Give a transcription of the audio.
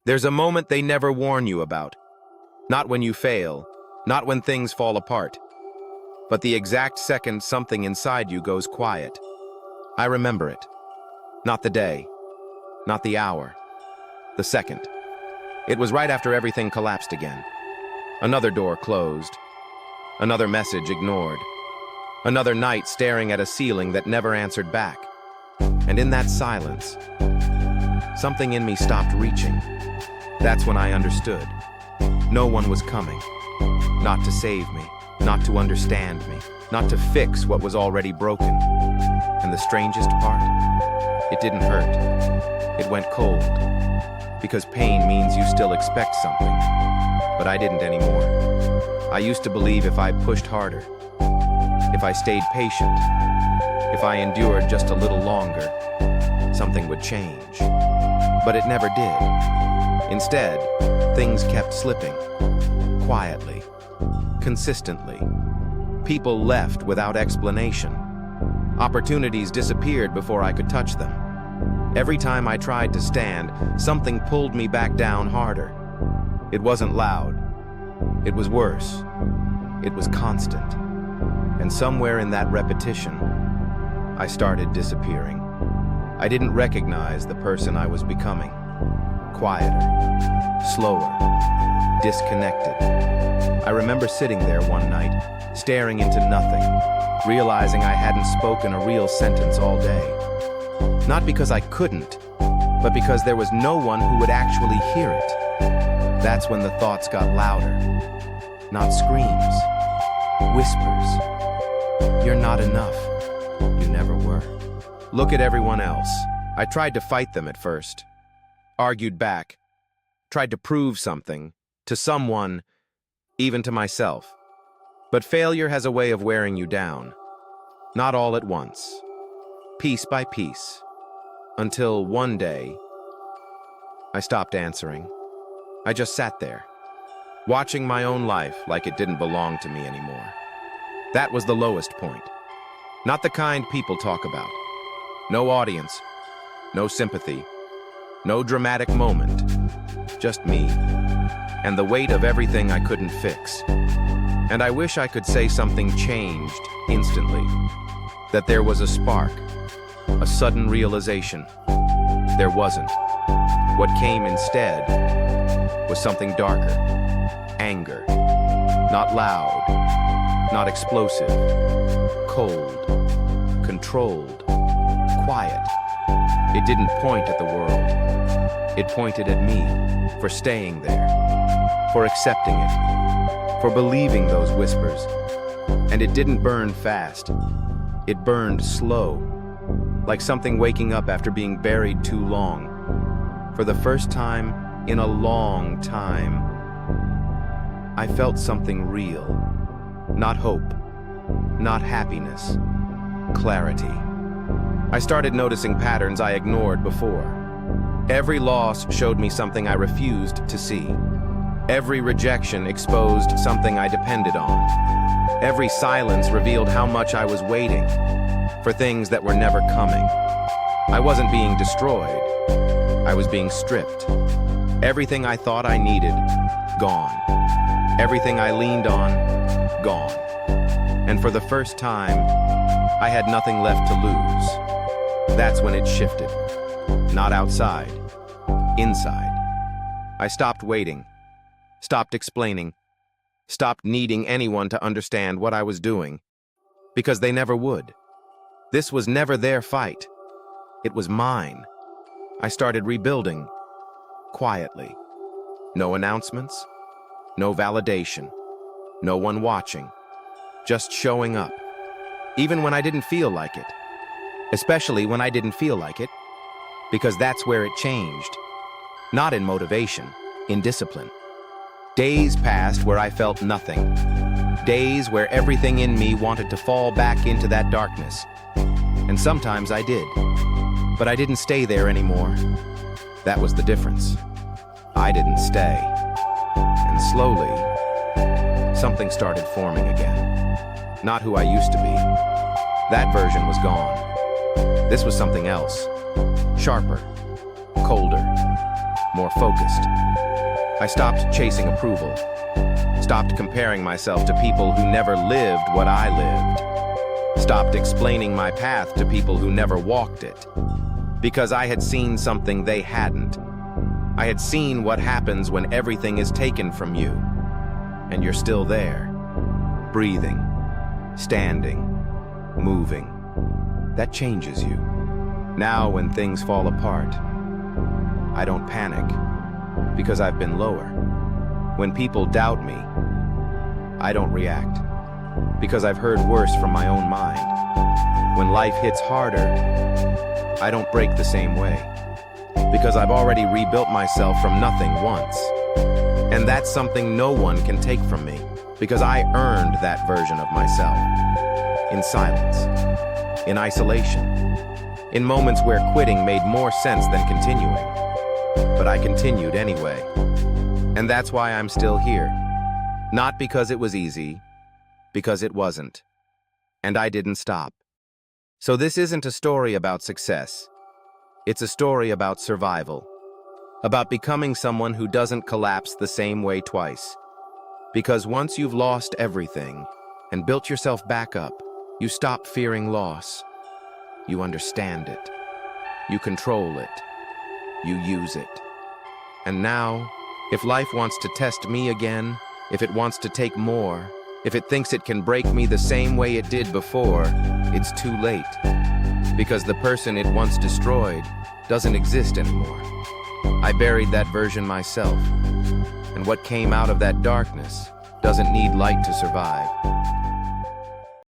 There's a moment they never warn you about. Not when you fail, not when things fall apart, but the exact second something inside you goes quiet. I remember it. Not the day, not the hour, the second. It was right after everything collapsed again. Another door closed, another message ignored, another night staring at a ceiling that never answered back. And in that silence, something in me stopped reaching. That's when I understood. No one was coming. Not to save me, not to understand me, not to fix what was already broken. And the strangest part? It didn't hurt. It went cold. Because pain means you still expect something. But I didn't anymore. I used to believe if I pushed harder, if I stayed patient, if I endured just a little longer, something would change. But it never did. Instead, things kept slipping. Quietly. Consistently. People left without explanation. Opportunities disappeared before I could touch them. Every time I tried to stand, something pulled me back down harder. It wasn't loud. It was worse. It was constant. And somewhere in that repetition, I started disappearing. I didn't recognize the person I was becoming. Quieter, slower, disconnected. I remember sitting there one night, staring into nothing, realizing I hadn't spoken a real sentence all day. Not because I couldn't, but because there was no one who would actually hear it. That's when the thoughts got louder. Not screams, whispers. You're not enough. You never were. Look at everyone else. I tried to fight them at first. Argued back. Tried to prove something. To someone. Even to myself. But failure has a way of wearing you down. Not all at once. Piece by piece. Until one day, I stopped answering. I just sat there, watching my own life like it didn't belong to me anymore. That was the lowest point. Not the kind people talk about. No audience, no sympathy, no dramatic moment. Just me, and the weight of everything I couldn't fix. And I wish I could say something changed instantly. That there was a spark, a sudden realization. There wasn't. What came instead was something darker. Anger. Not loud. Not explosive. Cold. Controlled. Quiet. It didn't point at the world. It pointed at me for staying there. For accepting it. For believing those whispers. And it didn't burn fast. It burned slow. Like something waking up after being buried too long. For the first time in a long time, I felt something real. Not hope, not happiness, clarity. I started noticing patterns I ignored before. Every loss showed me something I refused to see. Every rejection exposed something I depended on. Every silence revealed how much I was waiting for things that were never coming. I wasn't being destroyed. I was being stripped. Everything I thought I needed, gone. Everything I leaned on, gone. And for the first time, I had nothing left to lose. That's when it shifted. Not outside, inside. I stopped waiting, stopped explaining, stopped needing anyone to understand what I was doing, because they never would. This was never their fight. It was mine. I started rebuilding, quietly. No announcements, no validation, no one watching, just showing up. Even when I didn't feel like it. Especially when I didn't feel like it, because that's where it changed. Not in motivation, in discipline. Days passed where I felt nothing. Days where everything in me wanted to fall back into that darkness. And sometimes I did. But I didn't stay there anymore. That was the difference. I didn't stay. And slowly, something started forming again. Not who I used to be. That version was gone. This was something else. Sharper. Colder. more focused. I stopped chasing approval, stopped comparing myself to people who never lived what I lived, stopped explaining my path to people who never walked it, because I had seen something they hadn't. I had seen what happens when everything is taken from you, and you're still there, breathing, standing, moving. That changes you. Now, when things fall apart, I don't panic, because I've been lower. When people doubt me, I don't react, because I've heard worse from my own mind. When life hits harder, I don't break the same way, because I've already rebuilt myself from nothing once. And that's something no one can take from me, because I earned that version of myself. In silence, in isolation, in moments where quitting made more sense than continuing. But I continued anyway. And that's why I'm still here. Not because it was easy, because it wasn't. And I didn't stop. So this isn't a story about success. It's a story about survival. About becoming someone who doesn't collapse the same way twice. Because once you've lost everything and built yourself back up, you stop fearing loss. You understand it. You control it. You use it. And now, if life wants to test me again, if it wants to take more, if it thinks it can break me the same way it did before, it's too late. Because the person it once destroyed doesn't exist anymore. I buried that version myself. And what came out of that darkness doesn't need light to survive.